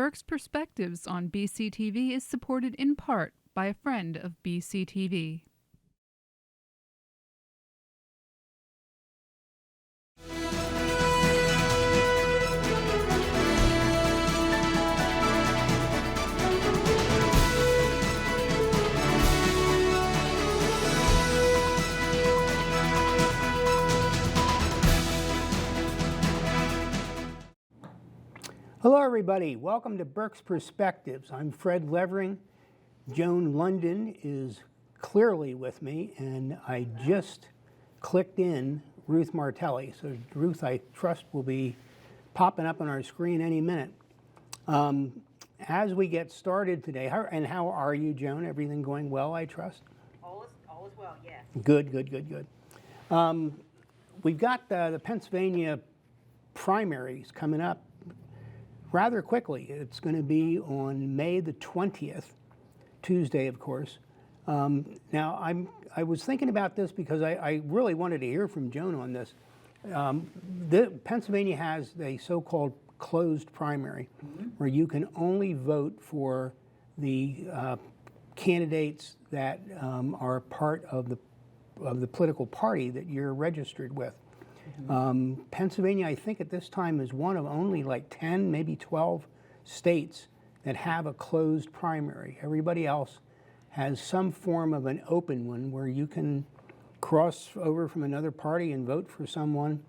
Burke's Perspectives on BCTV is supported in part by a friend of BCTV. Hello everybody, welcome to Burke's Perspectives. I'm Fred Levering. Joan London is clearly with me, and I just clicked in Ruth Martelli. So Ruth, I trust, will be popping up on our screen any minute. As we get started today, how are you, Joan? Everything going well, I trust? All is well, yes. Good. We've got the Pennsylvania primaries coming up rather quickly. It's going to be on May the 20th, Tuesday, of course. Now, I was thinking about this because I really wanted to hear from Joan on this. Pennsylvania has a so-called closed primary, where you can only vote for the candidates that are part of the political party that you're registered with. Pennsylvania, I think at this time, is one of only like 10, maybe 12 states that have a closed primary. Everybody else has some form of an open one where you can cross over from another party and vote for someone,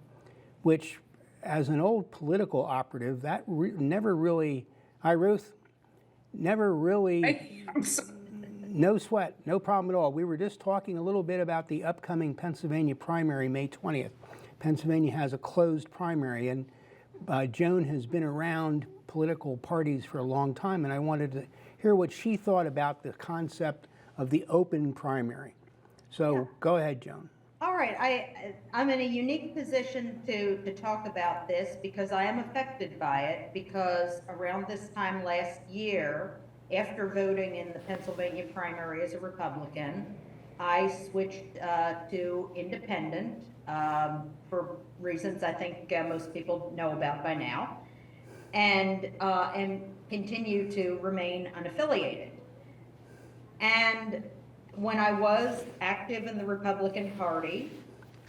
which, as an old political operative, that never really, Ruth, never really, no sweat, no problem at all. We were just talking a little bit about the upcoming Pennsylvania primary, May 20th. Pennsylvania has a closed primary, and Joan has been around political parties for a long time, and I wanted to hear what she thought about the concept of the open primary. So Go ahead, Joan. All right, I'm in a unique position to talk about this because I am affected by it, because around this time last year, after voting in the Pennsylvania primary as a Republican, I switched to independent for reasons I think most people know about by now, and continue to remain unaffiliated. And when I was active in the Republican Party,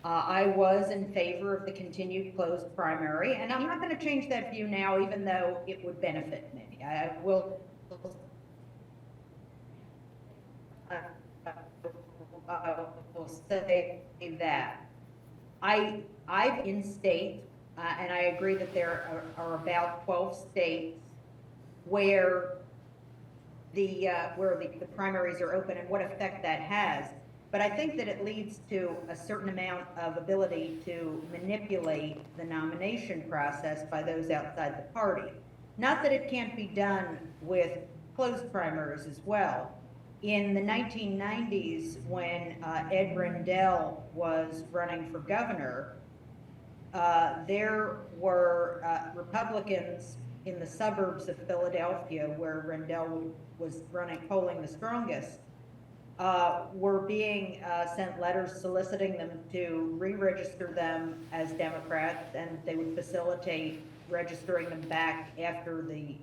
I was in favor of the continued closed primary, and I'm not going to change that view now, even though it would benefit me. I will say that I've in state, and I agree that there are about 12 states where the primaries are open and what effect that has. But I think that it leads to a certain amount of ability to manipulate the nomination process by those outside the party. Not that it can't be done with closed primaries as well. In the 1990s, when Ed Rendell was running for governor, there were Republicans in the suburbs of Philadelphia, where Rendell was polling the strongest, were being sent letters soliciting them to re-register them as Democrats, and they would facilitate registering them back after the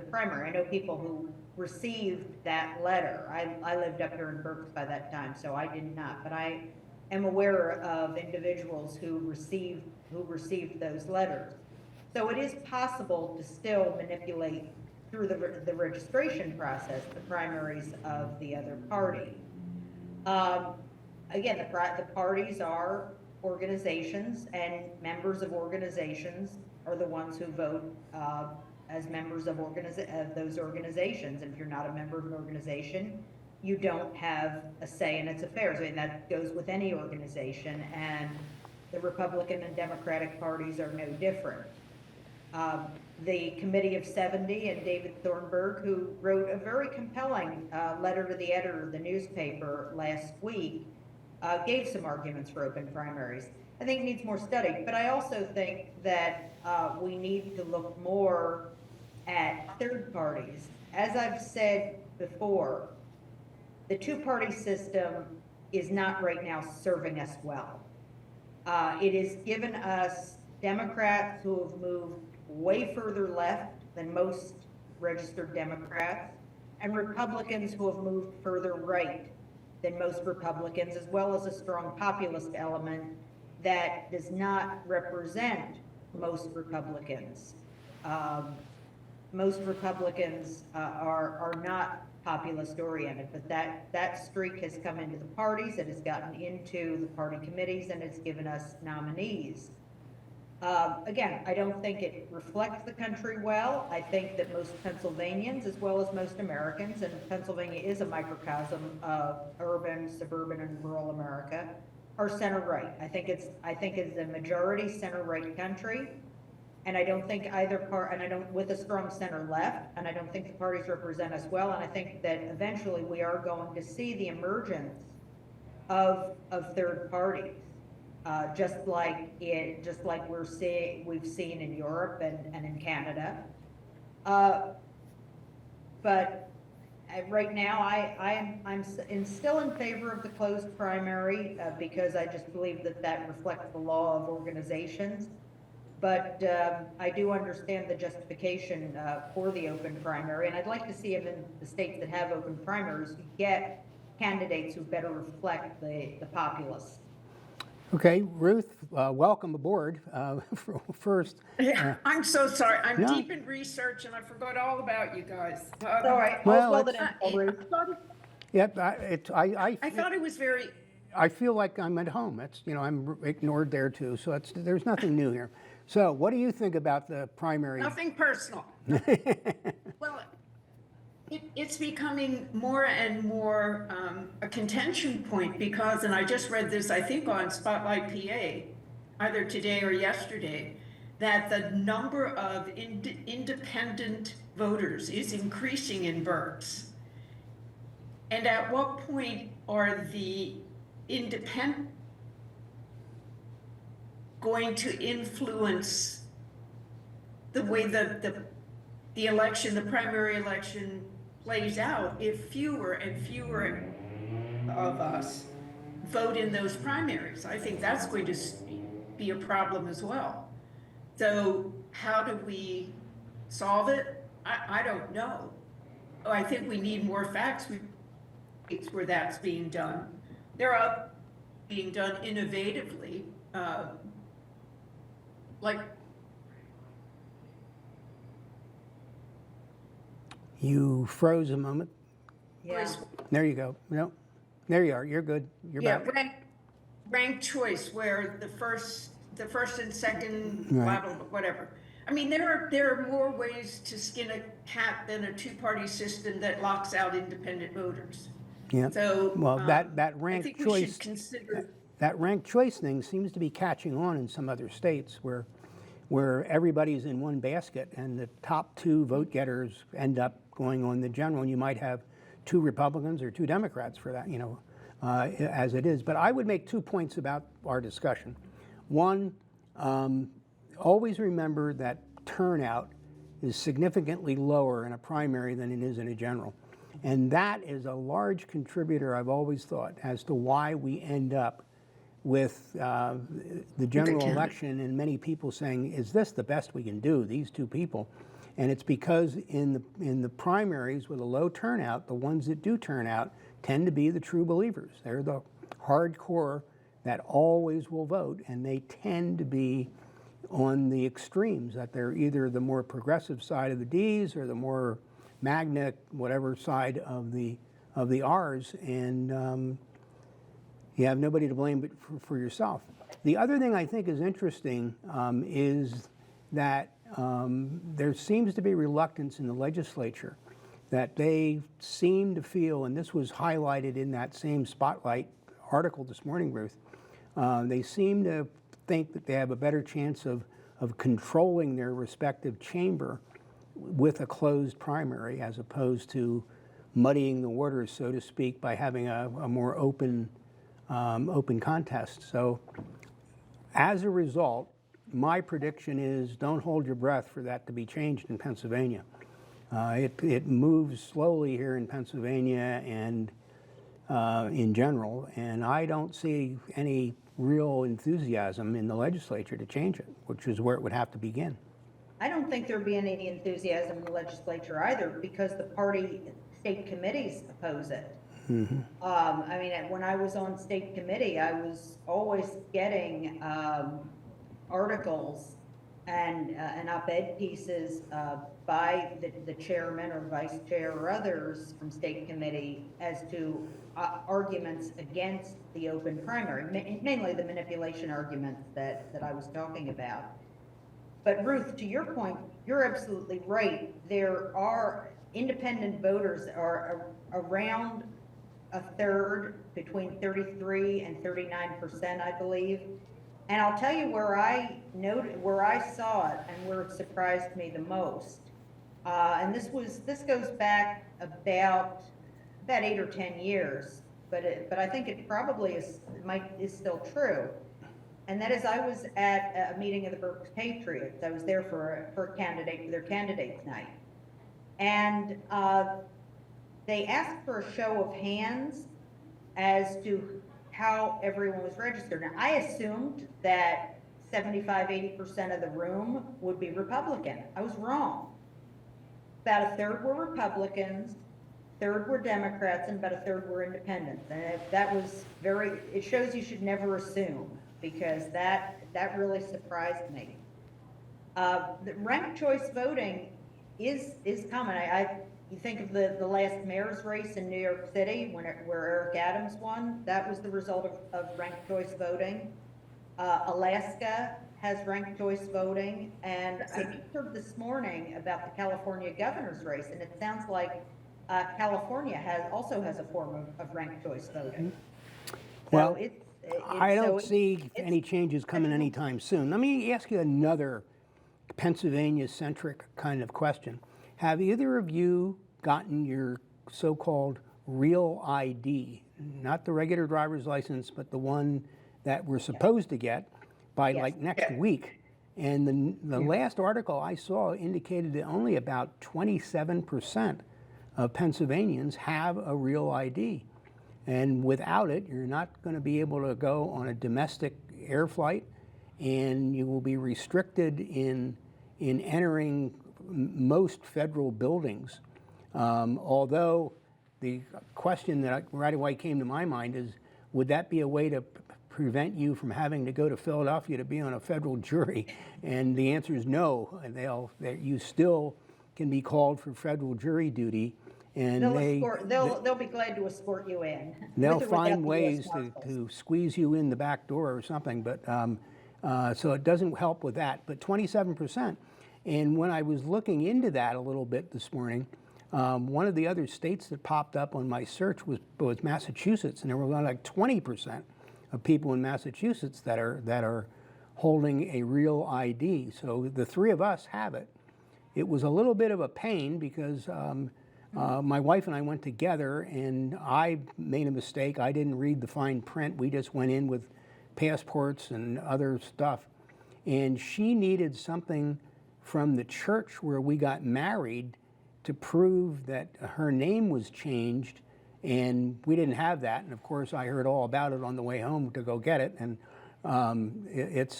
primary. I know people who received that letter. I lived up here in Berks by that time, so I did not, but I am aware of individuals who received those letters. So it is possible to still manipulate through the registration process the primaries of the other party. Again, the parties are organizations, and members of organizations are the ones who vote as members of those organizations. And if you're not a member of an organization, you don't have a say in its affairs. I mean, that goes with any organization, and the Republican and Democratic parties are no different. The Committee of 70 and David Thornburg, who wrote a very compelling letter to the editor of the newspaper last week, gave some arguments for open primaries. I think it needs more study, but I also think that we need to look more at third parties. As I've said before, the two-party system is not right now serving us well. It has given us Democrats who have moved way further left than most registered Democrats, and Republicans who have moved further right than most Republicans, as well as a strong populist element that does not represent most Republicans. Most Republicans are not populist oriented, but that streak has come into the parties, it has gotten into the party committees, and it's given us nominees. Again, I don't think it reflects the country well. I think that most Pennsylvanians, as well as most Americans, and Pennsylvania is a microcosm of urban, suburban, and rural America, are center-right. I think it's a majority center-right country, and I don't think either part, and I don't, with a strong center-left, and I don't think the parties represent us well, and I think that eventually we are going to see the emergence of third parties. Just like we've seen in Europe and in Canada. But right now, I'm still in favor of the closed primary because I just believe that reflects the law of organizations. But I do understand the justification for the open primary, and I'd like to see in the states that have open primaries, get candidates who better reflect the populace. Okay, Ruth, welcome aboard. First, I'm so sorry. I'm No. deep in research and I forgot all about you guys. All right. Well, Well, it's- then, I thought it was very, I feel like I'm at home. It's, I'm ignored there too, so there's nothing new here. So what do you think about the primary? nothing personal. Well, it's becoming more and more a contention point because, and I just read this, I think on Spotlight PA, either today or yesterday, that the number of independent voters is increasing in Berks. And at what point are the independent going to influence the way the election, the primary election plays out if fewer and fewer of us vote in those primaries? I think that's going to be a problem as well. So how do we solve it? I don't know. I think we need more facts where that's being done. They're being done innovatively, like. You froze a moment. yeah. There you go. No, there you are. You're good. You're Yeah, back. ranked choice where the first and second, Right. blah, blah, blah, whatever. I mean, there are more ways to skin a cat than a two-party system that locks out independent voters. Yeah. So, Well, that I ranked think we choice, should consider. that ranked choice thing seems to be catching on in some other states where everybody's in one basket and the top two vote getters end up going on the general, and you might have two Republicans or two Democrats for that, as it is. But I would make 2 points about our discussion. One, always remember that turnout is significantly lower in a primary than it is in a general. And that is a large contributor, I've always thought, as to why we end up with the general election and many people saying, is this the best we can do, these two people? And it's because in the primaries with a low turnout, the ones that do turn out tend to be the true believers. They're the hardcore that always will vote, and they tend to be on the extremes, that they're either the more progressive side of the Ds or the more magna, whatever side of the Rs, and you have nobody to blame but for yourself. The other thing I think is interesting is that there seems to be reluctance in the legislature that they seem to feel, and this was highlighted in that same Spotlight article this morning, Ruth, they seem to think that they have a better chance of controlling their respective chamber with a closed primary as opposed to muddying the waters, so to speak, by having a more open contest. So as a result, my prediction is don't hold your breath for that to be changed in Pennsylvania. It moves slowly here in Pennsylvania and in general, and I don't see any real enthusiasm in the legislature to change it, which is where it would have to begin. I don't think there'd be any enthusiasm in the legislature either, because the party state committees oppose it. I mean, when I was on state committee, I was always getting articles and op-ed pieces by the chairman or vice chair or others from state committee as to arguments against the open primary, mainly the manipulation arguments that I was talking about. But Ruth, to your point, you're absolutely right. There are independent voters are around a third, between 33 and 39%, I believe. And I'll tell you where I saw it and where it surprised me the most. And this goes back about 8 or 10 years, but I think it probably is still true. And that is, I was at a meeting of the Berks Patriots. I was there for their candidates night. And they asked for a show of hands as to how everyone was registered. Now, I assumed that 75–80% of the room would be Republican. I was wrong. About a third were Republicans, a third were Democrats, and about a third were independents. And that was it shows you should never assume, because that really surprised me. The ranked choice voting is common. You think of the last mayor's race in New York City where Eric Adams won. That was the result of ranked choice voting. Alaska has ranked choice voting, and I heard this morning about the California governor's race, and it sounds like California also has a form of ranked choice voting. Well, So I don't see any changes coming anytime soon. Let me ask you another Pennsylvania-centric kind of question. Have either of you gotten your so-called real ID, not the regular driver's license, but the one that we're supposed to get by Yes. like next week? And the last article I saw indicated that only about 27% of Pennsylvanians have a real ID. And without it, you're not going to be able to go on a domestic air flight, and you will be restricted in entering most federal buildings. Although the question that right away came to my mind is, would that be a way to prevent you from having to go to Philadelphia to be on a federal jury? And the answer is no. You still can be called for federal jury duty, and they'll be glad to escort you in. they'll with or without find the ways US Marshals. to squeeze you in the back door or something. But so it doesn't help with that. But 27%. And when I was looking into that a little bit this morning, one of the other states that popped up on my search was Massachusetts, and there were like 20% of people in Massachusetts that are holding a real ID. So the three of us have it. It was a little bit of a pain because my wife and I went together, and I made a mistake. I didn't read the fine print. We just went in with passports and other stuff, and she needed something from the church where we got married to prove that her name was changed, and we didn't have that. And of course, I heard all about it on the way home to go get it. And it's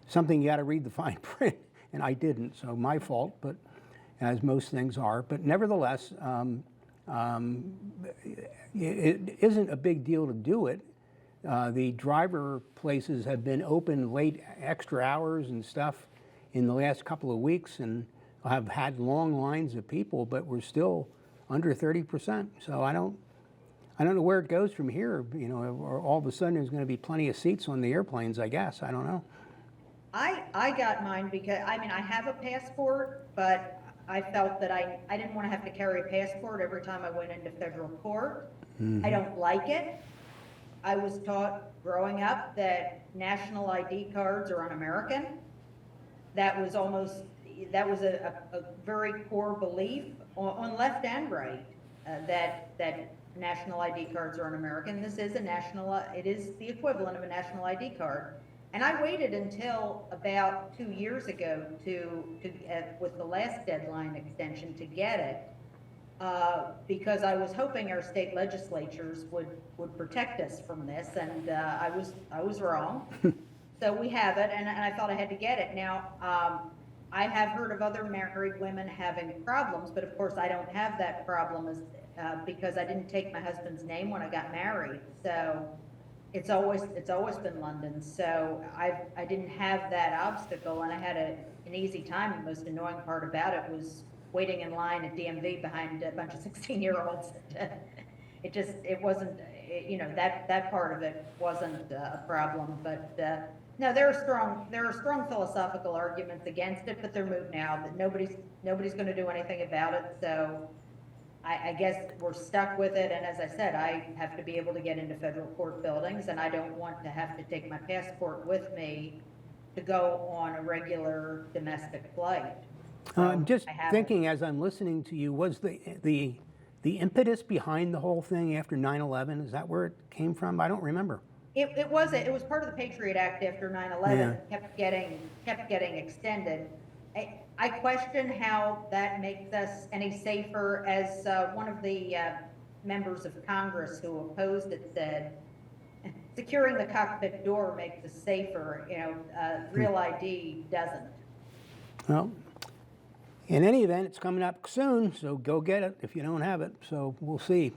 something you got to read the fine print, and I didn't, so my fault. But as most things are, but nevertheless, it isn't a big deal to do it. The driver places have been open late extra hours and stuff in the last couple of weeks, and have had long lines of people, but we're still under 30%. So I don't know where it goes from here. You know, or all of a sudden there's going to be plenty of seats on the airplanes, I guess. I don't know. I got mine because, I mean, I have a passport, but I felt that I didn't want to have to carry a passport every time I went into federal court. I don't like it. I was taught growing up that national ID cards are un-American. That was a very core belief on left and right, that national ID cards are un-American. This is it is the equivalent of a national ID card. And I waited until about 2 years ago with the last deadline extension to get it, because I was hoping our state legislatures would protect us from this, and I was wrong. So we have it, and I thought I had to get it. Now, I have heard of other married women having problems, but of course I don't have that problem because I didn't take my husband's name when I got married. So it's always been London. So I didn't have that obstacle, and I had an easy time. The most annoying part about it was waiting in line at DMV behind a bunch of 16-year-olds. It wasn't, that part of it wasn't a problem, but no, there are strong philosophical arguments against it, but they're moot now. That nobody's going to do anything about it. So I guess we're stuck with it. And as I said, I have to be able to get into federal court buildings, and I don't want to have to take my passport with me to go on a regular domestic flight. I'm just I haven't. thinking as I'm listening to you, was the impetus behind the whole thing after 9/11? Is that where it came from? I don't remember. It was part of the Patriot Act after 9/11, kept getting extended. I question how that makes us any safer. As one of the members of Congress who opposed it said, securing the cockpit door makes us safer. Real ID doesn't. Well, in any event, it's coming up soon, so go get it if you don't have it. So we'll see.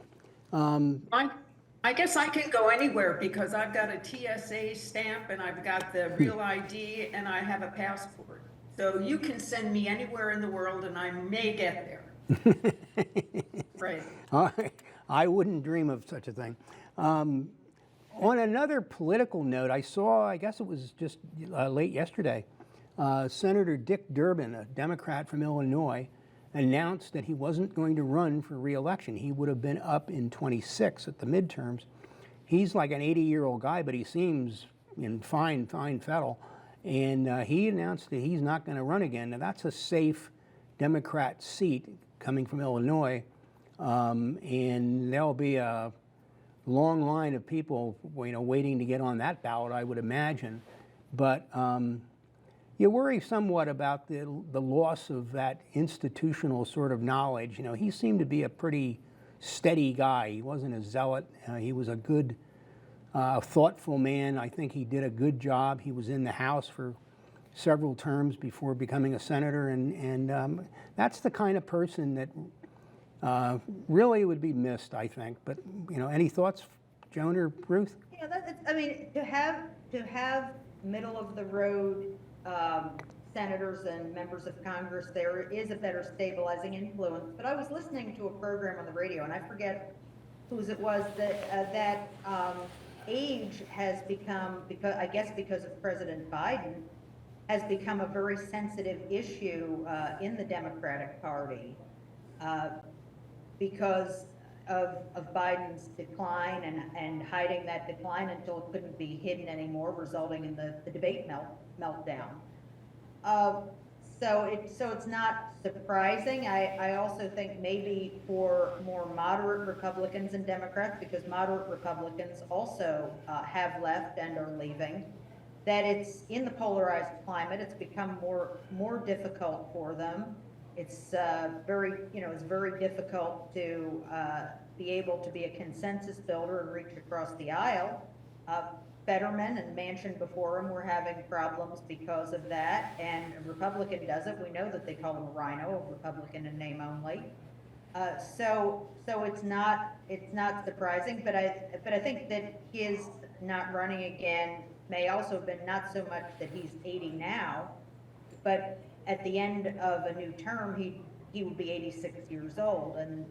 I guess I can go anywhere because I've got a TSA stamp and I've got the real ID and I have a passport. So you can send me anywhere in the world and I may get there. Right. I wouldn't dream of such a thing. On another political note, I saw, I guess it was just late yesterday, Senator Dick Durbin, a Democrat from Illinois, announced that he wasn't going to run for re-election. He would have been up in 26 at the midterms. He's like an 80-year-old guy, but he seems in fine fettle. And he announced that he's not going to run again. Now, that's a safe Democrat seat coming from Illinois. And there'll be a long line of people, waiting to get on that ballot, I would imagine. But you worry somewhat about the loss of that institutional sort of knowledge. He seemed to be a pretty steady guy. He wasn't a zealot. He was a good, thoughtful man. I think he did a good job. He was in the House for several terms before becoming a senator, and that's the kind of person that really would be missed, I think. But any thoughts, Joan or Ruth? Yeah, to have middle of the road senators and members of Congress, there is a better stabilizing influence. But I was listening to a program on the radio, and I forget whose it was, that age has become, because of President Biden, has become a very sensitive issue in the Democratic Party because of Biden's decline and hiding that decline until it couldn't be hidden anymore, resulting in the debate meltdown. So it's not surprising. I also think maybe for more moderate Republicans and Democrats, because moderate Republicans also have left and are leaving, that it's in the polarized climate, it's become more difficult for them. It's it's very difficult to be able to be a consensus builder and reach across the aisle. Fetterman and Manchin before him were having problems because of that, and a Republican does it. We know that they call him a rhino, a Republican in name only. So it's not surprising, but I think that his not running again may also have been not so much that he's 80 now, but at the end of a new term, he would be 86 years old, and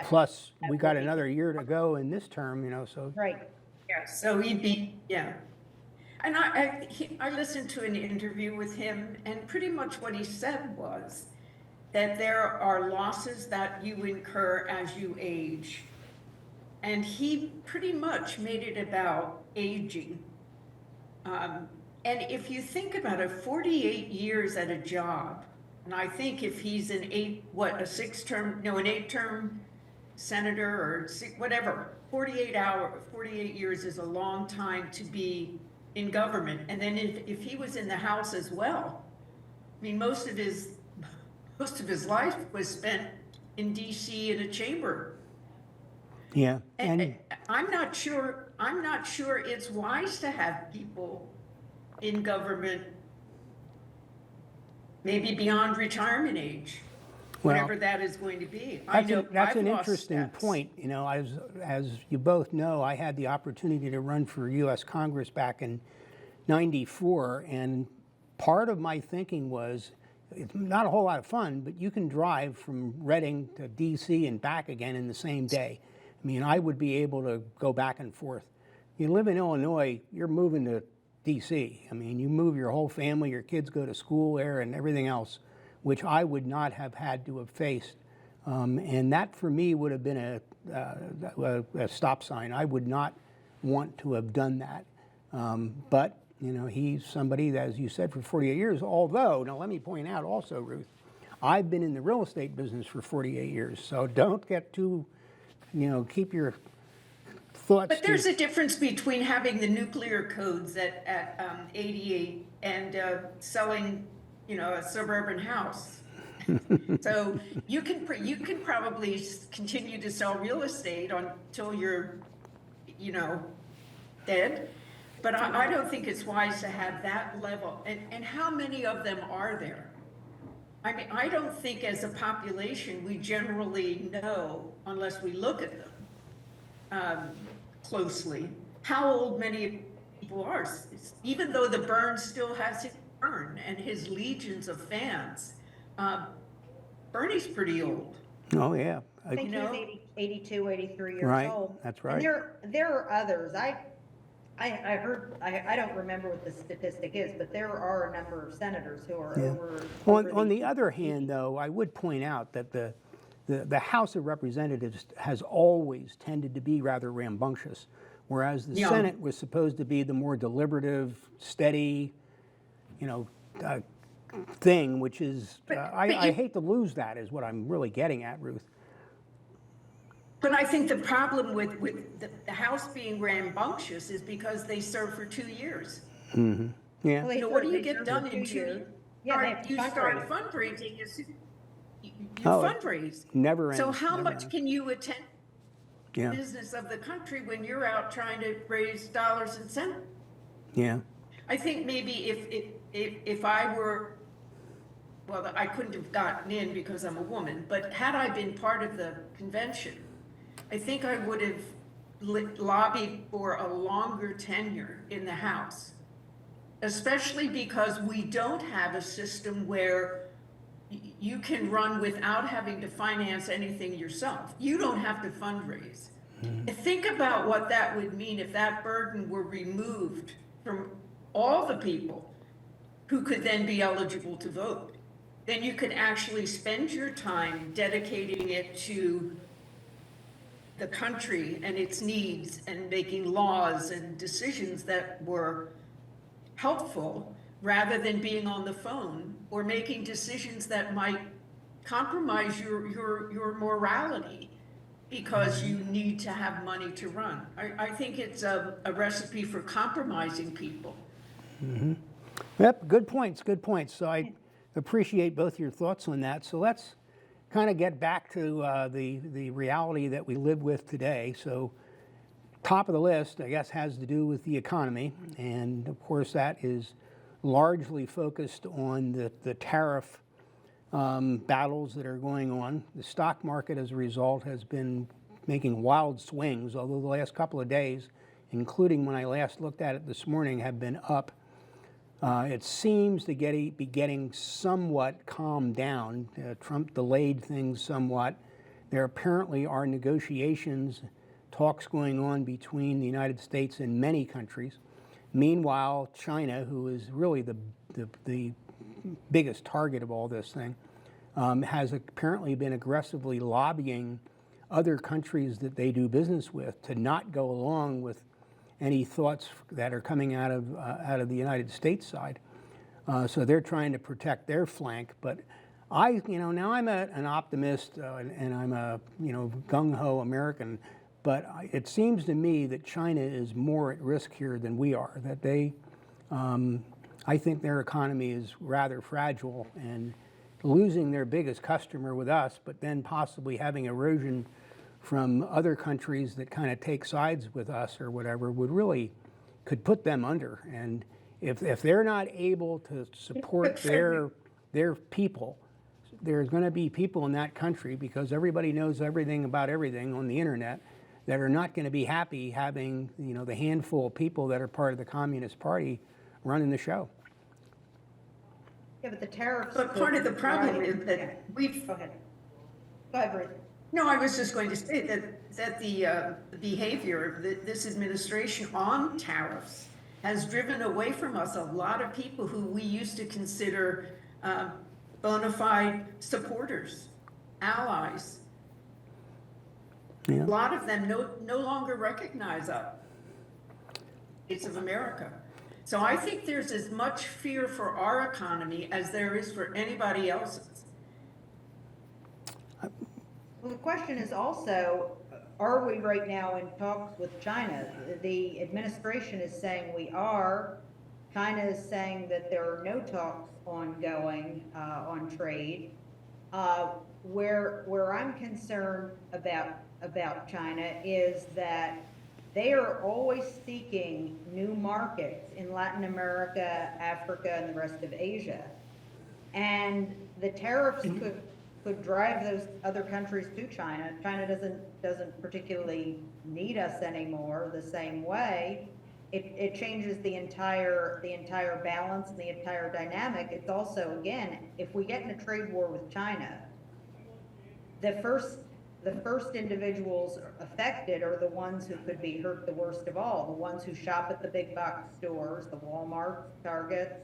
plus we got another year to go in this term, so. Right. Yeah, so he'd be, yeah. And I listened to an interview with him, and pretty much what he said was that there are losses that you incur as you age. And he pretty much made it about aging. And if you think about it, 48 years at a job, and I think if he's an 8-term senator or whatever, 48 years is a long time to be in government. And then if he was in the House as well, I mean, most of his life was spent in DC in a chamber. Yeah. And I'm not sure it's wise to have people in government, maybe beyond retirement age, Well, whatever that is going to be. I know That's I've an lost interesting steps. point. You know, as you both know, I had the opportunity to run for U.S. Congress back in '94, and part of my thinking was it's not a whole lot of fun, but you can drive from Reading to D.C. and back again in the same day. I mean, I would be able to go back and forth. You live in Illinois, you're moving to D.C. I mean, you move your whole family, your kids go to school there and everything else, which I would not have had to have faced. And that for me would have been a stop sign. I would not want to have done that. But, you know, he's somebody that, as you said, for 48 years, although, now let me point out also, Ruth, I've been in the real estate business for 48 years, so don't get too, you know, keep your thoughts. But there's a difference between having the nuclear codes at 88 and selling, you know, a suburban house. So you can probably continue to sell real estate until you're, you know, dead. But I don't think it's wise to have that level. And how many of them are there? I mean, I don't think as a population we generally know, unless we look at them closely, how old many people are. Even though the Burn still has his Burn and his legions of fans, Bernie's pretty old. Oh, yeah. I think You know? he's 83 years Right, old. that's right. And there are others. I heard, I don't remember what the statistic is, but there are a number of senators who are over. On the other hand, though, I would point out that the House of Representatives has always tended to be rather rambunctious, whereas the Yeah. Senate was supposed to be the more deliberative, steady, you know, thing, which is, But I you- hate to lose that, is what I'm really getting at, Ruth. But I think the problem with the House being rambunctious is because they serve for 2 years. Yeah. Well, they You know, what do serve- you they get serve done for in 2 2 years. years? Yeah, they have to You start fundraise. fundraising, you Oh, fundraise. never So ends, how never much ends. can you attend Yeah, the business of the country when you're out trying to raise dollars and cents? yeah. I think maybe if I were, well, I couldn't have gotten in because I'm a woman, but had I been part of the convention, I think I would have lobbied for a longer tenure in the House, especially because we don't have a system where you can run without having to finance anything yourself. You don't have to fundraise. Think about what that would mean if that burden were removed from all the people who could then be eligible to vote. Then you could actually spend your time dedicating it to the country and its needs and making laws and decisions that were helpful rather than being on the phone or making decisions that might compromise your morality because you need to have money to run. I think it's a recipe for compromising people. Yep, good points, good points. So I appreciate both your thoughts on that. So let's kind of get back to the reality that we live with today. So top of the list, I guess, has to do with the economy. And of course, that is largely focused on the tariff battles that are going on. The stock market, as a result, has been making wild swings, although the last couple of days, including when I last looked at it this morning, have been up. It seems to be getting somewhat calmed down. Trump delayed things somewhat. There apparently are negotiations, talks going on between the United States and many countries. Meanwhile, China, who is really the biggest target of all this thing, has apparently been aggressively lobbying other countries that they do business with to not go along with any thoughts that are coming out of the United States side. So they're trying to protect their flank. But now I'm an optimist and I'm a, gung-ho American. But it seems to me that China is more at risk here than we are. That I think their economy is rather fragile, and losing their biggest customer with us, but then possibly having erosion from other countries that kind of take sides with us or whatever could put them under. And if they're not able to support their people, there's going to be people in that country, because everybody knows everything about everything on the internet, that are not going to be happy having, you know, the handful of people that are part of the Communist Party running the show. Yeah, but the tariffs. But part of the problem is Yeah. that we've, Go ahead. Go ahead, Ruth. no, I was just going to say that the behavior of this administration on tariffs has driven away from us a lot of people who we used to consider bona fide supporters, allies. Yeah. A lot of them no longer recognize us. States of America. So I think there's as much fear for our economy as there is for anybody else's. Well, the question is also, are we right now in talks with China? The administration is saying we are. China is saying that there are no talks ongoing on trade. Where I'm concerned about China is that they are always seeking new markets in Latin America, Africa, and the rest of Asia. And the tariffs could drive those other countries to China. China doesn't particularly need us anymore the same way. It changes the entire balance and the entire dynamic. It's also, again, if we get in a trade war with China, the first individuals affected are the ones who could be hurt the worst of all, the ones who shop at the big box stores, the Walmarts, Targets,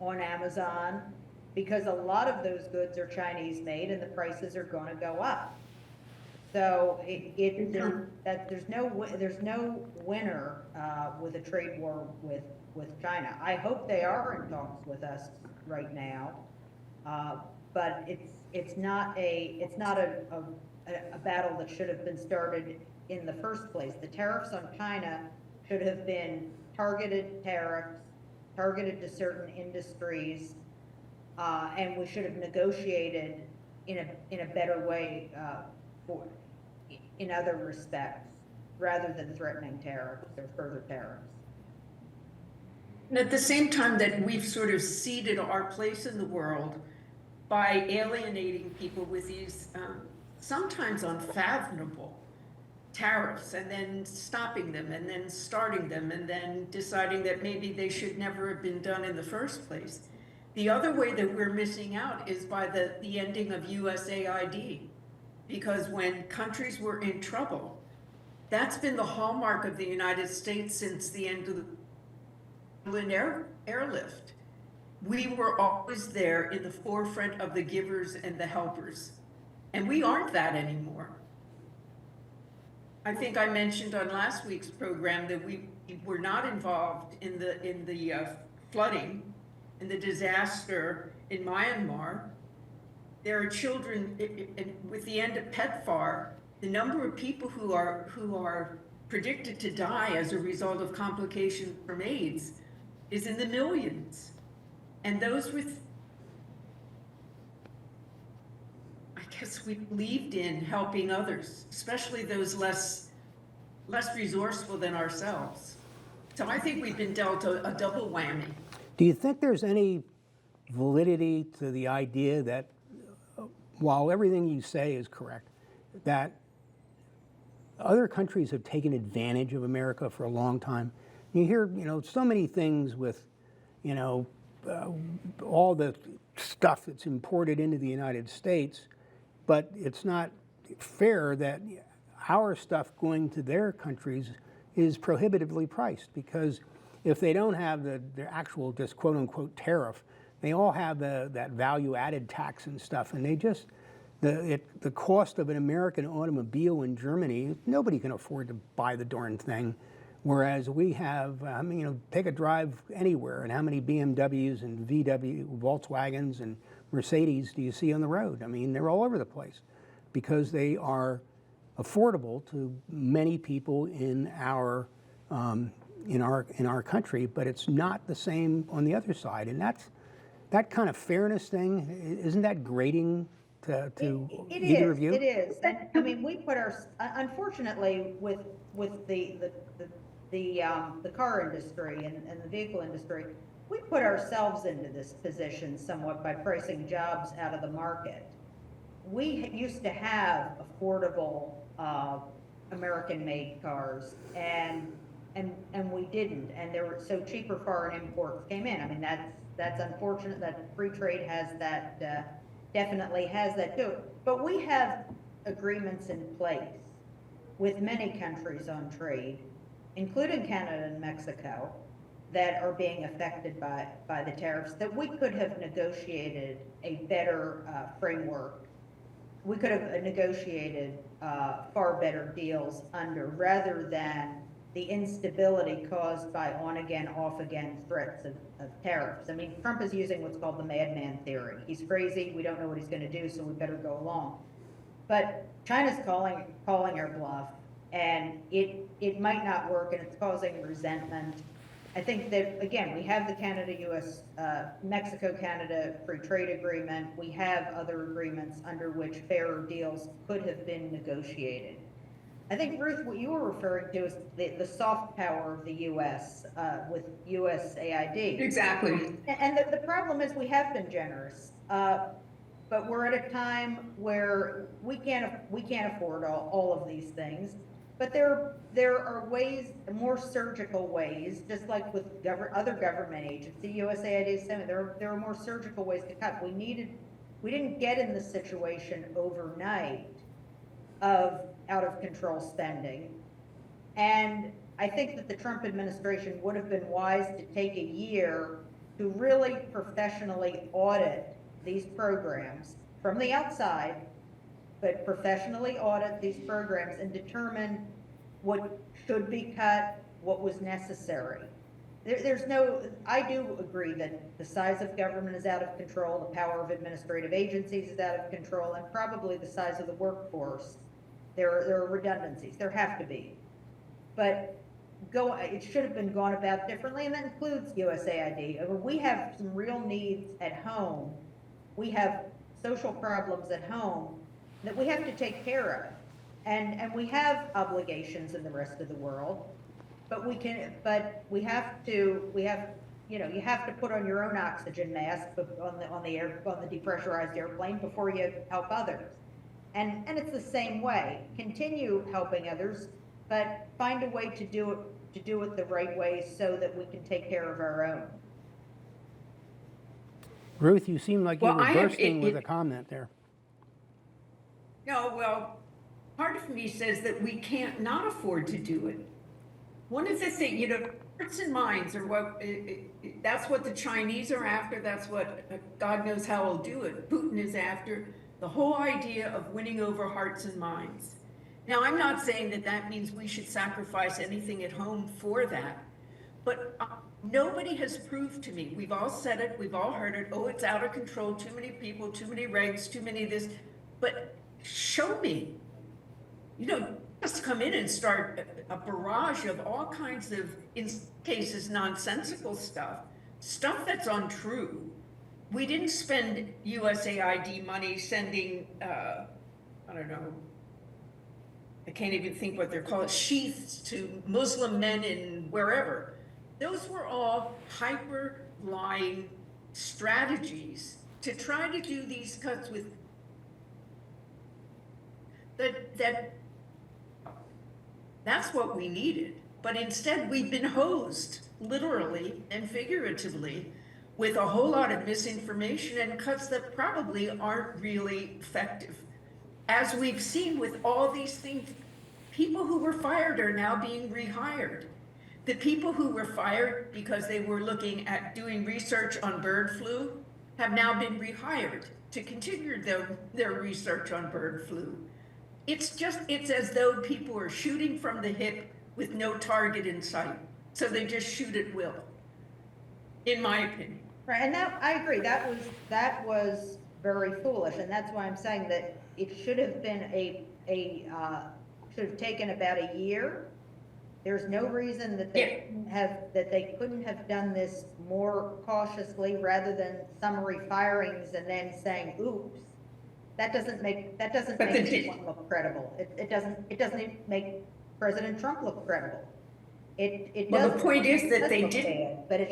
on Amazon, because a lot of those goods are Chinese made and the prices are going to go up. So there's no winner with a trade war with China. I hope they are in talks with us right now, but it's not a battle that should have been started in the first place. The tariffs on China should have been targeted tariffs, targeted to certain industries, and we should have negotiated in a better way in other respects, rather than threatening tariffs or further tariffs. And at the same time that we've sort of ceded our place in the world by alienating people with these sometimes unfathomable tariffs, and then stopping them, and then starting them, and then deciding that maybe they should never have been done in the first place. The other way that we're missing out is by the ending of USAID, because when countries were in trouble, that's been the hallmark of the United States since the end of the Berlin airlift. We were always there in the forefront of the givers and the helpers, and we aren't that anymore. I think I mentioned on last week's program that we were not involved in the flooding and the disaster in Myanmar. There are children, with the end of PEPFAR, the number of people who are predicted to die as a result of complications from AIDS is in the millions. And those with, I guess, we believed in helping others, especially those less resourceful than ourselves. So I think we've been dealt a double whammy. Do you think there's any validity to the idea that, while everything you say is correct, that other countries have taken advantage of America for a long time? You hear, so many things with, all the stuff that's imported into the United States, but it's not fair that our stuff going to their countries is prohibitively priced, because if they don't have the actual just quote unquote tariff, they all have that value added tax and stuff, and they just, the cost of an American automobile in Germany, nobody can afford to buy the darn thing. Whereas we have, take a drive anywhere, and how many BMWs and Volkswagens and Mercedes do you see on the road? I mean, they're all over the place, because they are affordable to many people in our country, but it's not the same on the other side. And that kind of fairness thing, isn't that grating to either of you? It is. And, I mean, we put unfortunately, with the car industry and the vehicle industry, we put ourselves into this position somewhat by pricing jobs out of the market. We used to have affordable American-made cars, and we didn't, and there were so cheaper foreign imports came in. I mean, that's unfortunate that free trade has that, definitely has that too. But we have agreements in place with many countries on trade, including Canada and Mexico, that are being affected by the tariffs, that we could have negotiated a better framework. We could have negotiated far better deals under, rather than the instability caused by on-again, off-again threats of tariffs. I mean, Trump is using what's called the madman theory. He's crazy, we don't know what he's gonna do, so we better go along. But China's calling our bluff, and it might not work, and it's causing resentment. I think that, again, we have the Canada-US, Mexico-Canada free trade agreement. We have other agreements under which fairer deals could have been negotiated. I think, Ruth, what you were referring to is the soft power of the U.S. With USAID. Exactly. And the problem is we have been generous, but we're at a time where we can't afford all of these things. But there are ways, more surgical ways, just like with other government agencies, USAID, there are more surgical ways to cut. We didn't get in the situation overnight of out of control spending. And I think that the Trump administration would have been wise to take a year to really professionally audit these programs from the outside, but professionally audit these programs and determine what should be cut, what was necessary. I do agree that the size of government is out of control, the power of administrative agencies is out of control, and probably the size of the workforce. There are redundancies, there have to be. But it should have been gone about differently, and that includes USAID. I mean, we have some real needs at home. We have social problems at home that we have to take care of. And we have obligations in the rest of the world, but you have to put on your own oxygen mask on the depressurized airplane before you help others. And it's the same way. Continue helping others, but find a way to do it the right way so that we can take care of our own. Ruth, you seem like you Well, were bursting with a comment there. No, well, part of me says that we can't not afford to do it. One of the things, hearts and minds are that's what the Chinese are after. That's what God knows how we'll do it. Putin is after the whole idea of winning over hearts and minds. Now, I'm not saying that means we should sacrifice anything at home for that, but nobody has proved to me. We've all said it, we've all heard it. Oh, it's out of control. Too many people, too many regs, too many this. But show me. Just come in and start a barrage of all kinds of, in cases, nonsensical stuff that's untrue. We didn't spend USAID money sending, I don't know, I can't even think what they're called, sheaths to Muslim men in wherever. Those were all hyper-lying strategies to try to do these cuts with that's what we needed. But instead, we've been hosed, literally and figuratively, with a whole lot of misinformation and cuts that probably aren't really effective. As we've seen with all these things, people who were fired are now being rehired. The people who were fired because they were looking at doing research on bird flu have now been rehired to continue their research on bird flu. It's as though people are shooting from the hip with no target in sight. So they just shoot at will, in my opinion. Right, and I agree, that was very foolish, and that's why I'm saying that it should have been should have taken about a year. There's no reason that they couldn't have done this more cautiously rather than summary firings and then saying, oops. That doesn't make anyone look credible. It doesn't make President Trump look credible. It Well, does. the point is that does they look didn't. bad, but it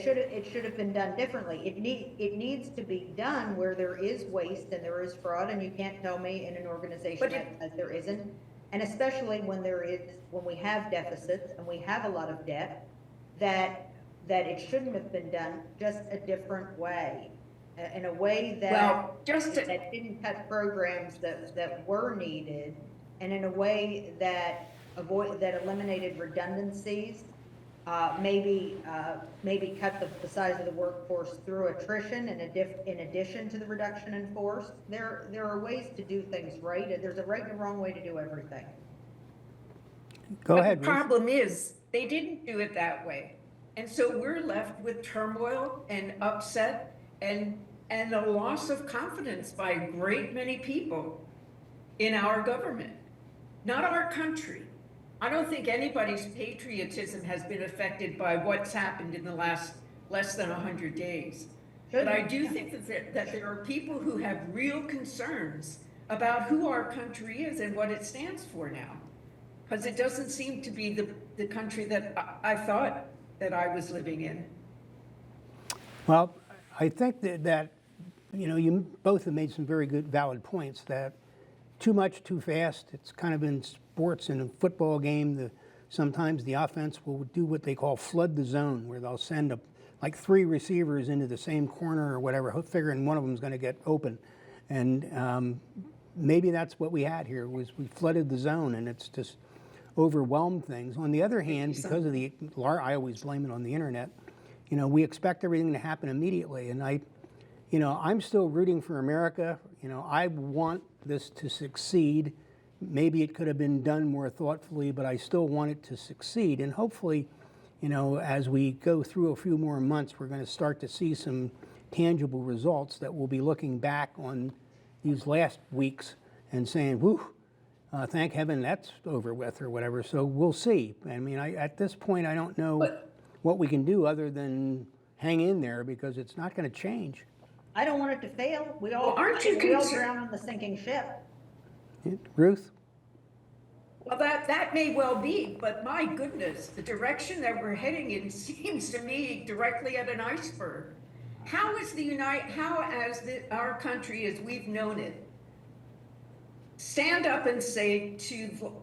should have been done differently. It needs to be done where there is waste and there is fraud, and you can't tell me in an organization But it- that there isn't. And especially when when we have deficits and we have a lot of debt, that it shouldn't have been done just a different way. In a way that, Well, just to- that didn't cut programs that were needed, and in a way that that eliminated redundancies. Maybe cut the size of the workforce through attrition in addition to the reduction in force. There are ways to do things right. There's a right and a wrong way to do everything. Go But ahead, the Ruth. problem is, they didn't do it that way. And so we're left with turmoil and upset and a loss of confidence by a great many people in our government, not our country. I don't think anybody's patriotism has been affected by what's happened in the last less than 100 days. But I do think that there are people who have real concerns about who our country is and what it stands for now. Because it doesn't seem to be the country that I thought that I was living in. Well, I think that you both have made some very good, valid points that too much, too fast. It's kind of in sports and a football game. Sometimes the offense will do what they call flood the zone, where they'll send like 3 receivers into the same corner or whatever, figuring one of them is going to get open. And maybe that's what we had here, was we flooded the zone, and it's just overwhelmed things. On the other hand, because of I always blame it on the internet, we expect everything to happen immediately. And I'm still rooting for America. I want this to succeed. Maybe it could have been done more thoughtfully, but I still want it to succeed. And hopefully, as we go through a few more months, we're going to start to see some tangible results that we'll be looking back on these last weeks and saying, whew, thank heaven that's over with, or whatever. So we'll see. I mean, at this point, I don't know what we can do other than hang in there, because it's not going to change. I don't want it to fail. We all drown on the sinking ship. Ruth? Well, that may well be, but my goodness, the direction that we're heading in seems to me directly at an iceberg. How has our country, as we've known it, stand up and say to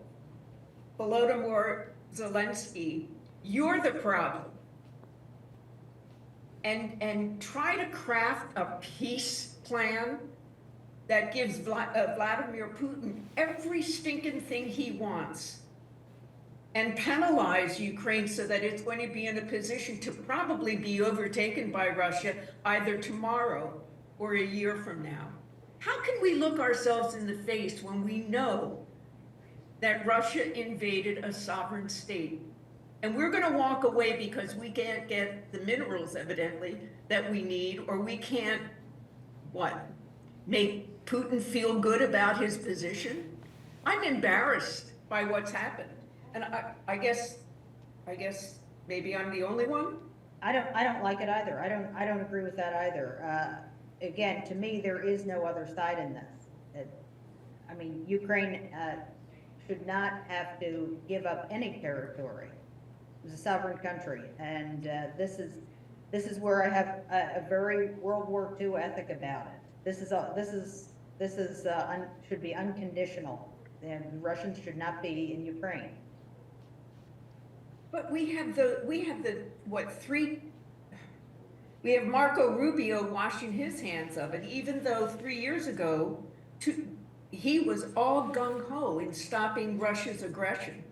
Volodymyr Zelensky, you're the problem, and try to craft a peace plan that gives Vladimir Putin every stinking thing he wants, and penalize Ukraine so that it's going to be in a position to probably be overtaken by Russia either tomorrow or a year from now. How can we look ourselves in the face when we know that Russia invaded a sovereign state? And we're going to walk away because we can't get the minerals, evidently, that we need, or we can't, make Putin feel good about his position? I'm embarrassed by what's happened. And I guess maybe I'm the only one. I don't like it either. I don't agree with that either. Again, to me, there is no other side in this. I mean, Ukraine should not have to give up any territory. It's a sovereign country, and this is where I have a very World War II ethic about it. This should be unconditional, and the Russians should not be in Ukraine. But we have Marco Rubio washing his hands of it, even though 3 years ago, he was all gung-ho in stopping Russia's aggression.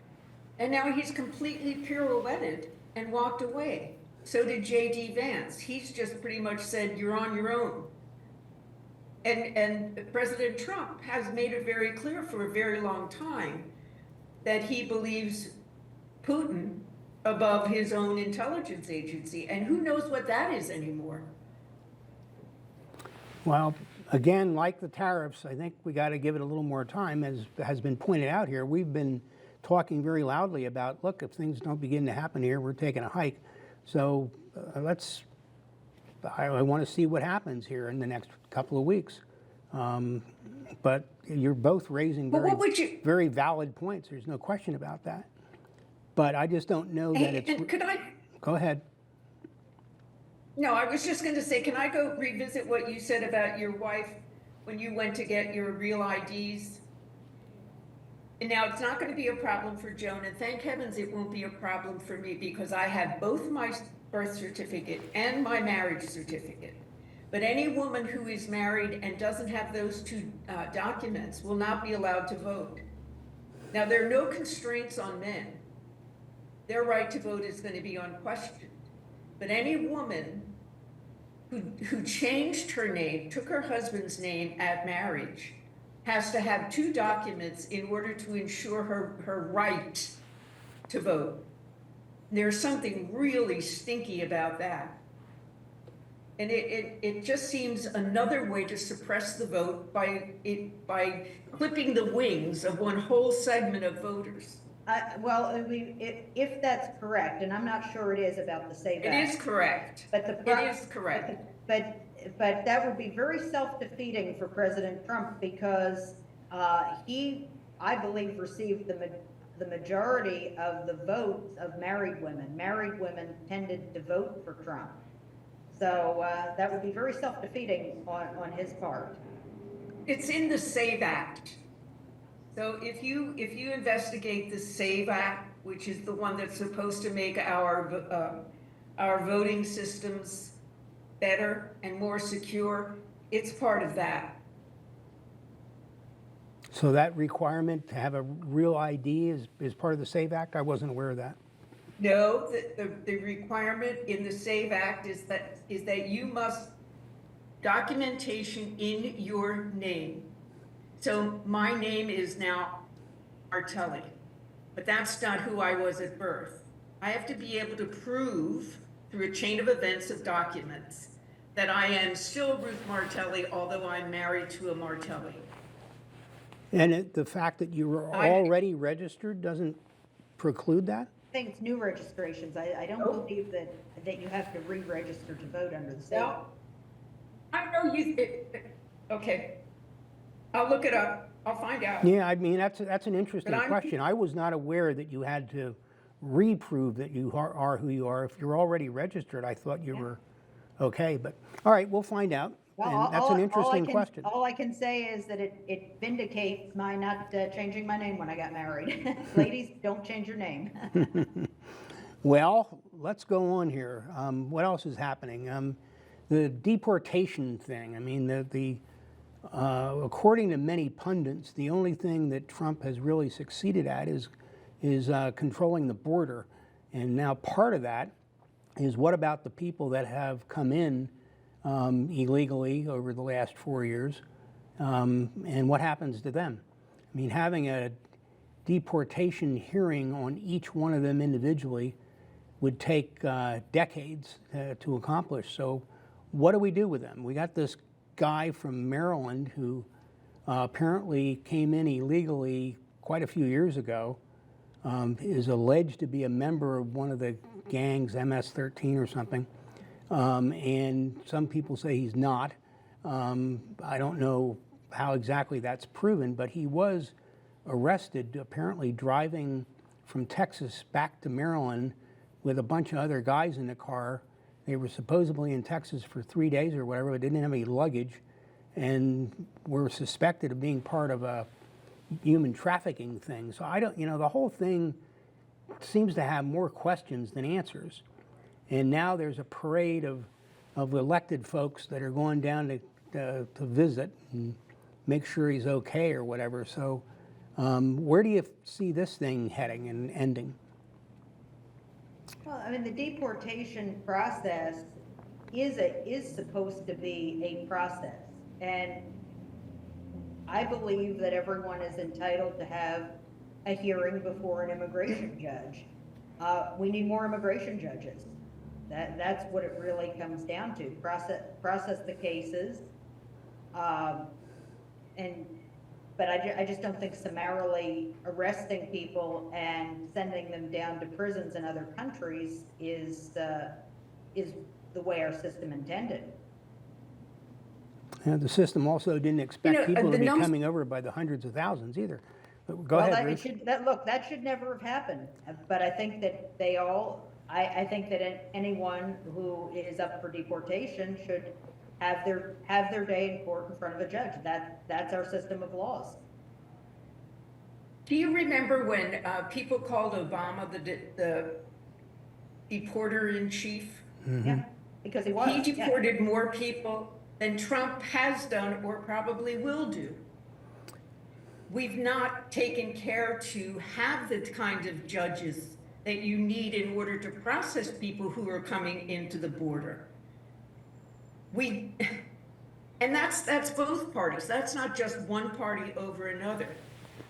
And now he's completely pirouetted and walked away. So did J.D. Vance. He's just pretty much said, you're on your own. And President Trump has made it very clear for a very long time that he believes Putin above his own intelligence agency. And who knows what that is anymore? Well, again, like the tariffs, I think we got to give it a little more time. As has been pointed out here, we've been talking very loudly about, look, if things don't begin to happen here, we're taking a hike. So I want to see what happens here in the next couple of weeks. But you're both raising very valid points. There's no question about that. But I just don't know that Hey, it's, and could I, go ahead. no, I was just gonna say, can I go revisit what you said about your wife when you went to get your real IDs? And now, it's not gonna be a problem for Joan, and thank heavens it won't be a problem for me, because I have both my birth certificate and my marriage certificate. But any woman who is married and doesn't have those two documents will not be allowed to vote. Now, there are no constraints on men. Their right to vote is gonna be unquestioned. But any woman who changed her name, took her husband's name at marriage, has to have two documents in order to ensure her right to vote. There's something really stinky about that. And it just seems another way to suppress the vote by clipping the wings of one whole segment of voters. Well, I mean, if that's correct, and I'm not sure it is about the SAVE It Act. is correct. But the It is correct. But that would be very self-defeating for President Trump, because he, I believe, received the majority of the votes of married women. Married women tended to vote for Trump. So that would be very self-defeating on his part. It's in the SAVE Act. So if you investigate the SAVE Act, which is the one that's supposed to make our voting systems better and more secure, it's part of that. So that requirement to have a real ID is part of the SAVE Act? I wasn't aware of that. No, the requirement in the SAVE Act is that you must documentation in your name. So my name is now Martelli, but that's not who I was at birth. I have to be able to prove through a chain of events of documents that I am still Ruth Martelli, although I'm married to a Martelli. And the fact that you were already registered doesn't preclude that? I think it's new registrations. I don't believe that you have to re-register to vote under the SAVE. No, I know you, okay. I'll look it up. I'll find out. Yeah, I mean, that's an interesting But I'm- question. I was not aware that you had to reprove that you are who you are. If you're already registered, I thought you were okay, but, all right, we'll find out. Well, And that's an interesting can- question. All I can say is that it vindicates my not changing my name when I got married. Ladies, don't change your name. Well, let's go on here. What else is happening? The deportation thing. I mean, according to many pundits, the only thing that Trump has really succeeded at is controlling the border. And now part of that is, what about the people that have come in illegally over the last 4 years, and what happens to them? I mean, having a deportation hearing on each one of them individually would take decades to accomplish. So what do we do with them? We got this guy from Maryland who apparently came in illegally quite a few years ago, is alleged to be a member of one of the gangs, MS-13 or something, and some people say he's not. I don't know how exactly that's proven, but he was arrested, apparently driving from Texas back to Maryland with a bunch of other guys in the car. They were supposedly in Texas for 3 days or whatever, but didn't have any luggage, and were suspected of being part of a human trafficking thing. So I don't, the whole thing seems to have more questions than answers. And now there's a parade of elected folks that are going down to visit and make sure he's okay or whatever. So where do you see this thing heading and ending? Well, I mean, the deportation process is supposed to be a process, and I believe that everyone is entitled to have a hearing before an immigration judge. We need more immigration judges. That's what it really comes down to. Process the cases, but I just don't think summarily arresting people and sending them down to prisons in other countries is the way our system intended. The system also didn't expect people to the be numbers- coming over by the hundreds of thousands either. Go Well, ahead, that, it Ruth. should, that should never have happened, but I think that they all, I think that anyone who is up for deportation should have their day in court in front of a judge. That's our system of laws. Do you remember when people called Obama the deporter-in-chief? Yeah, because he was. He yeah. deported more people than Trump has done or probably will do. We've not taken care to have the kind of judges that you need in order to process people who are coming into the border. And that's both parties. That's not just one party over another.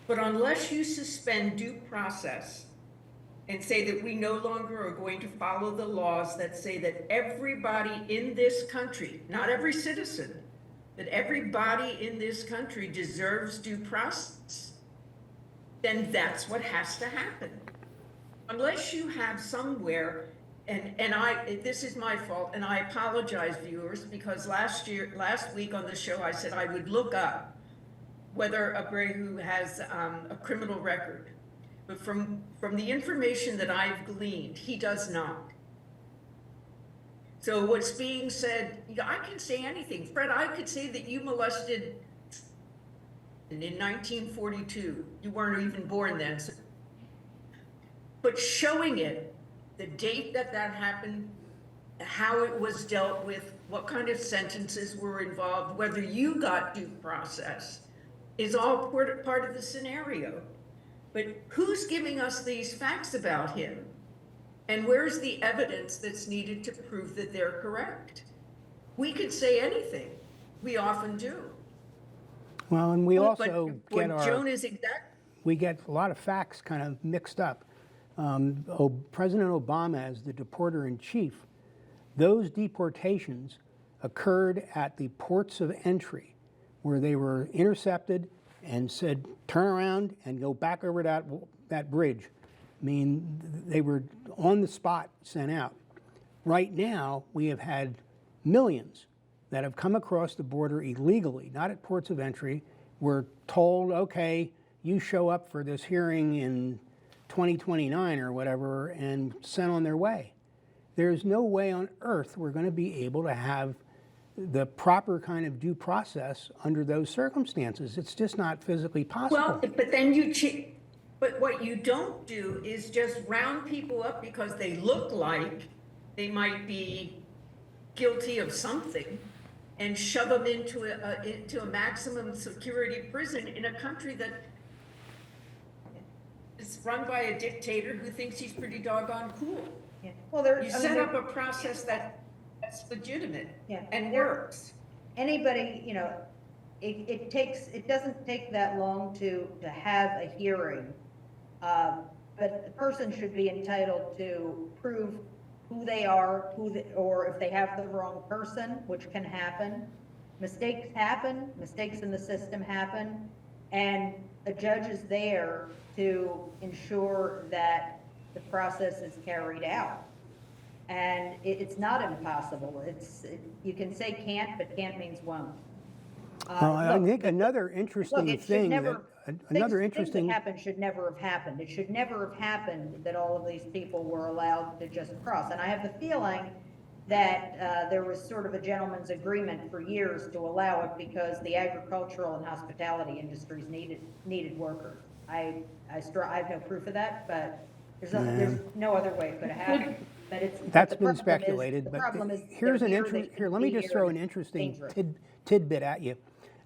But unless you suspend due process and say that we no longer are going to follow the laws that say that everybody in this country, not every citizen, that everybody in this country deserves due process, then that's what has to happen. Unless you have somewhere, this is my fault, and I apologize, viewers, because last week on the show, I said I would look up whether Abreu has a criminal record. But from the information that I've gleaned, he does not. So what's being said, I can say anything. Fred, I could say that you molested in 1942. You weren't even born then. But showing it, the date that happened, how it was dealt with, what kind of sentences were involved, whether you got due process, is all part of the scenario. But who's giving us these facts about him? And where's the evidence that's needed to prove that they're correct? We could say anything. We often do. Well, and we But also what get Joan is exact. we get a lot of facts kind of mixed up. President Obama, as the deporter-in-chief, those deportations occurred at the ports of entry, where they were intercepted and said, turn around and go back over that bridge. I mean, they were on the spot sent out. Right now, we have had millions that have come across the border illegally, not at ports of entry. We're told, okay, you show up for this hearing in 2029 or whatever, and sent on their way. There's no way on earth we're going to be able to have the proper kind of due process under those circumstances. It's just not physically possible. Well, but then but what you don't do is just round people up because they look like they might be guilty of something and shove them into a maximum security prison in a country that is run by a dictator who thinks he's pretty doggone cool. Yeah. Well, You set up a process that's legitimate Yeah. and works. Anybody, it doesn't take that long to have a hearing. But the person should be entitled to prove who they are, or if they have the wrong person, which can happen. Mistakes happen, mistakes in the system happen, and a judge is there to ensure that the process is carried out. And it's not impossible. You can say can't, but can't means won't. I think another interesting thing Things that happen should never have happened. It should never have happened that all of these people were allowed to just cross. And I have the feeling that there was sort of a gentleman's agreement for years to allow it because the agricultural and hospitality industries needed workers. I have no proof of that, but there's no other way it could have happened. But That's been speculated, but here's an here, let me just throw an interesting tidbit at you.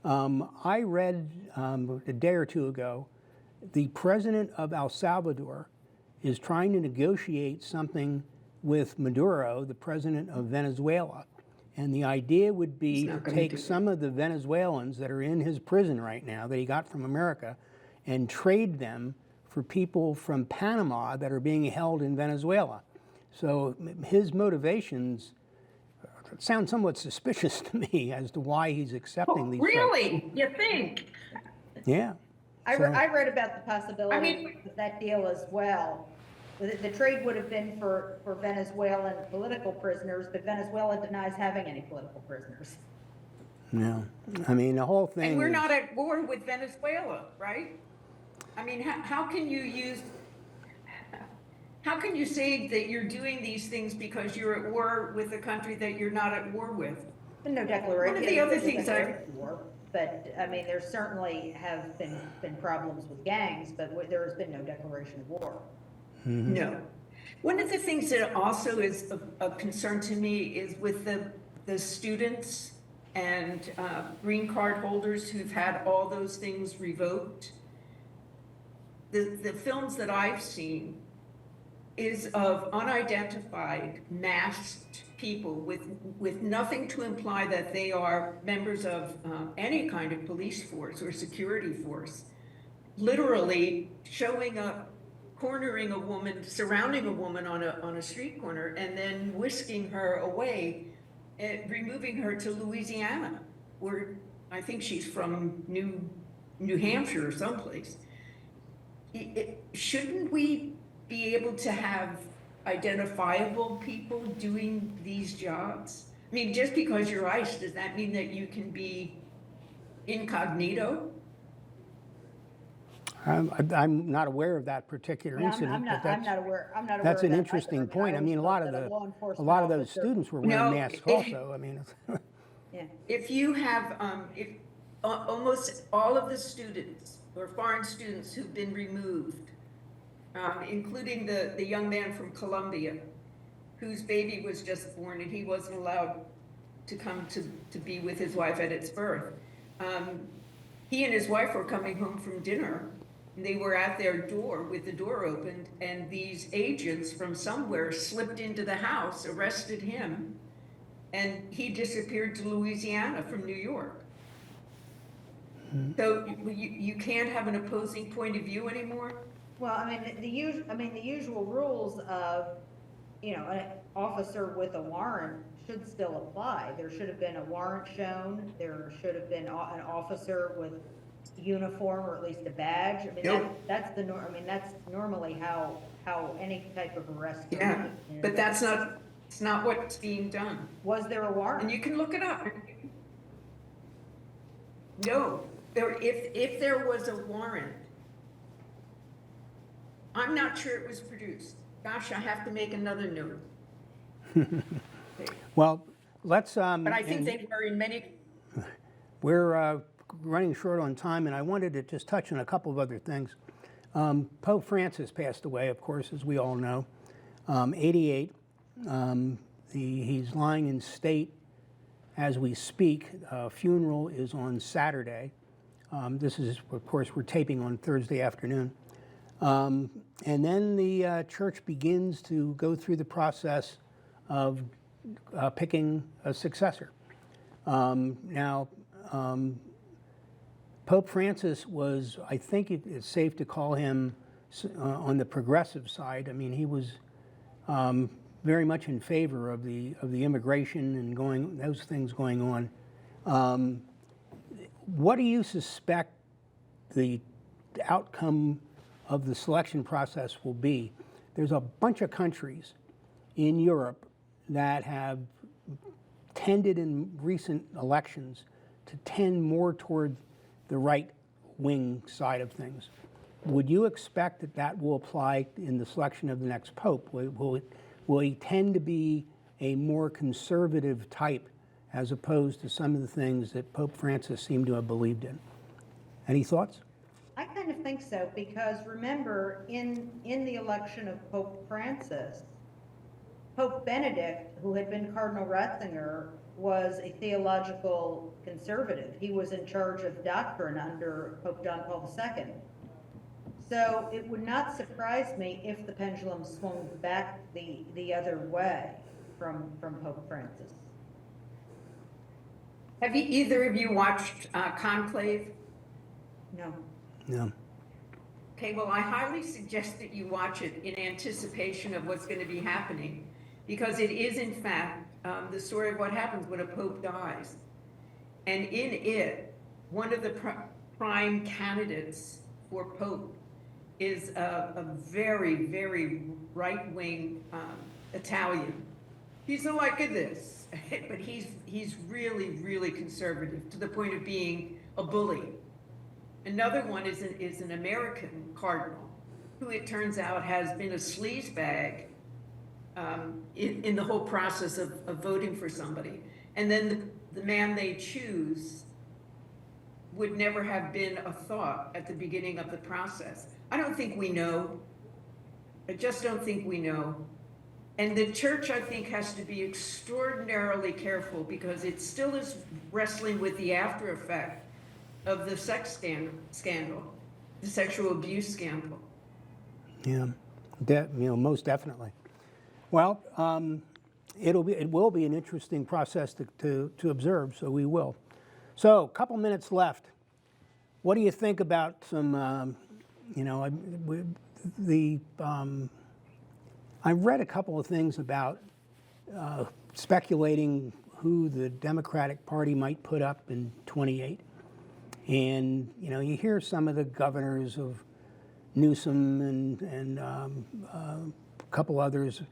I read a day or two ago, the president of El Salvador is trying to negotiate something with Maduro, the president of Venezuela. And the idea would be to take some of the Venezuelans that are in his prison right now that he got from America and trade them for people from Panama that are being held in Venezuela. So his motivations sound somewhat suspicious to me as to why he's accepting these. Really? Folks. You think? Yeah. I read about the possibility of that deal as well. The trade would have been for Venezuelan political prisoners, but Venezuela denies having any political prisoners. Yeah. I mean, the whole thing. And we're not at war with Venezuela, right? I mean, how can you how can you say that you're doing these things because you're at war with a country that you're not at war with? Been no declaration. One of the other no things declaration of war, but, I mean, there certainly have been problems with gangs, but there has been no declaration of war. No. One of the things that also is of concern to me is with the students and green card holders who've had all those things revoked. The films that I've seen is of unidentified masked people with nothing to imply that they are members of any kind of police force or security force, literally showing up, cornering a woman, surrounding a woman on a street corner, and then whisking her away, removing her to Louisiana, where I think she's from New Hampshire or someplace. Shouldn't we be able to have identifiable people doing these jobs? I mean, just because you're ICE, does that mean that you can be incognito? I'm not aware of that particular Yeah, incident, I'm but not that's, aware of that's that. an interesting point. I mean, a lot of law enforcement a lot of those officer- students were wearing No, masks also. I mean, it's Yeah, If you have, almost all of the students or foreign students who've been removed, including the young man from Colombia, whose baby was just born and he wasn't allowed to come to be with his wife at its birth. He and his wife were coming home from dinner. And they were at their door with the door opened, and these agents from somewhere slipped into the house, arrested him, and he disappeared to Louisiana from New York. So you can't have an opposing point of view anymore? well, I mean, the usual rules of, an officer with a warrant should still apply. There should have been a warrant shown, there should have been an officer with uniform or at least a badge. I mean, Nope. that's that's normally how any type of arrest. goes. Yeah, but it's not what's being done. Was there a warrant? And you can look it up. No, if there was a warrant, I'm not sure it was produced. Gosh, I have to make another note. well, let's. But I think they were in many, We're running short on time, and I wanted to just touch on a couple of other things. Pope Francis passed away, of course, as we all know, 88. He's lying in state as we speak. Funeral is on Saturday. This is, of course, we're taping on Thursday afternoon. And then the church begins to go through the process of picking a successor. Now, Pope Francis was, I think it's safe to call him on the progressive side. I mean, he was very much in favor of the immigration and those things going on. What do you suspect the outcome of the selection process will be? There's a bunch of countries in Europe that have tended in recent elections to tend more toward the right-wing side of things. Would you expect that will apply in the selection of the next pope? Will he tend to be a more conservative type as opposed to some of the things that Pope Francis seemed to have believed in? Any thoughts? I kind of think so, because remember, in the election of Pope Francis, Pope Benedict, who had been Cardinal Ratzinger, was a theological conservative. He was in charge of doctrine under Pope John Paul II. So it would not surprise me if the pendulum swung back the other way from Pope Francis. have either of you watched Conclave? No. No. Okay, well, I highly suggest that you watch it in anticipation of what's going to be happening, because it is, in fact, the story of what happens when a pope dies. And in it, one of the prime candidates for pope is a very, very right-wing Italian. He's not like this, but he's really, really conservative to the point of being a bully. Another one is an American cardinal, who it turns out has been a sleazebag in the whole process of voting for somebody. And then the man they choose would never have been a thought at the beginning of the process. I don't think we know. I just don't think we know. And the church, I think, has to be extraordinarily careful because it still is wrestling with the after effect of the sex scandal, the sexual abuse scandal. Yeah, most definitely. Well, it will be an interesting process to observe, so we will. So, a couple minutes left. What do you think about some, I've read a couple of things about speculating who the Democratic Party might put up in 28. And, you hear some of the governors of Newsom and a couple others,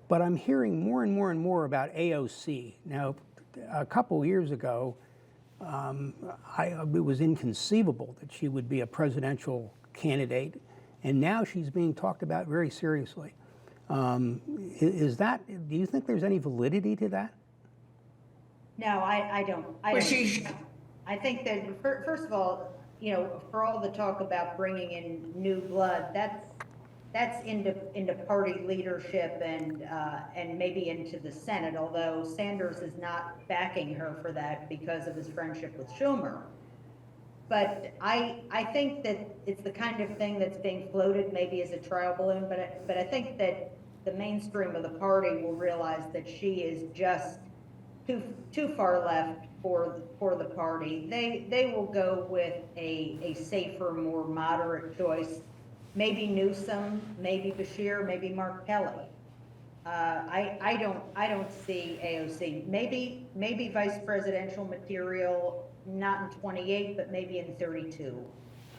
but I'm hearing more and more and more about AOC. Now, a couple years ago, it was inconceivable that she would be a presidential candidate, and now she's being talked about very seriously. Do you think there's any validity to that? No, I don't. Well, she- I think that, first of all, for all the talk about bringing in new blood, that's into party leadership and maybe into the Senate, although Sanders is not backing her for that because of his friendship with Schumer. But I think that it's the kind of thing that's being floated maybe as a trial balloon, but I think that the mainstream of the party will realize that she is just too far left for the party. They will go with a safer, more moderate choice. Maybe Newsom, maybe Bashir, maybe Mark Kelly. I don't see AOC. Maybe vice presidential material, not in 28, but maybe in 32.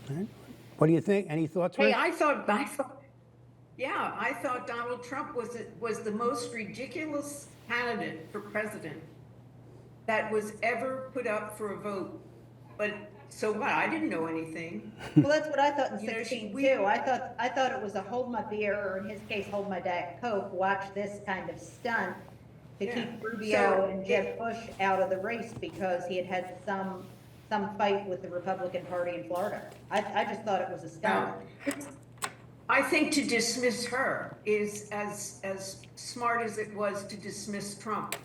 Right. What do you think? Any thoughts? Hey, Rick? I thought Donald Trump was the most ridiculous candidate for president that was ever put up for a vote. But so what? I didn't know anything. Well, that's what I thought in You know, 16 we- too. I thought it was a hold my beer, or in his case, hold my Diet Coke. Watch this kind of stunt to Yeah. keep Rubio So and Jeb Bush out of the race because he had some fight with the Republican Party in Florida. I just thought it was a stunt. I think to dismiss her is as smart as it was to dismiss Trump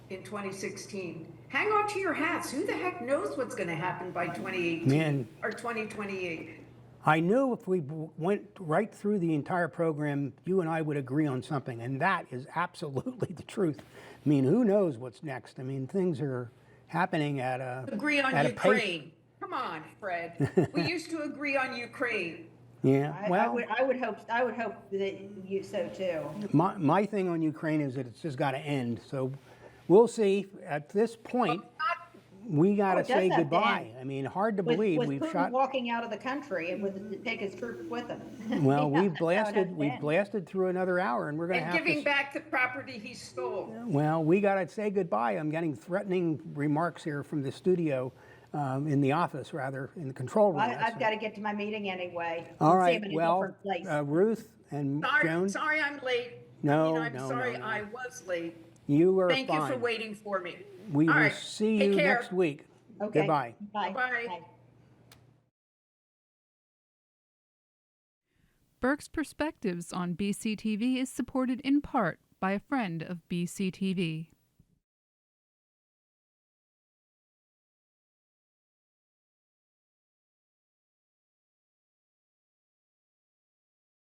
in 2016. Hang on to your hats. Who the heck knows what's going to happen by 2018 Man. or 2028? I knew if we went right through the entire program, you and I would agree on something, and that is absolutely the truth. I mean, who knows what's next? I mean, things are happening at a Agree on at a pace. Ukraine. Come on, Fred. We used to agree on Ukraine. Yeah. I Well, would hope that you so too. my thing on Ukraine is that it's just got to end. So we'll see. At this point, we got Oh, to it does say have to goodbye. end. I mean, hard to With believe we've Putin shot. walking out of the country and to take his troops with him. Well, Yeah, we've that's how it has blasted. to We've end. blasted through another hour, and we're going to And have giving to. back the property he stole. Well, we got to say goodbye. I'm getting threatening remarks here from the studio, in the office, rather, in the control room. I've got to get to my meeting anyway. All See right. him in a Well, different place. Ruth and Joan, Sorry I'm late. No, I'm no, sorry no, no. I was late. you are Thank you fine. for waiting for me. We All will right, see take you care. next week. Okay. Goodbye. Bye. Bye. Burke's Perspectives on BCTV is supported in part by a friend of BCTV.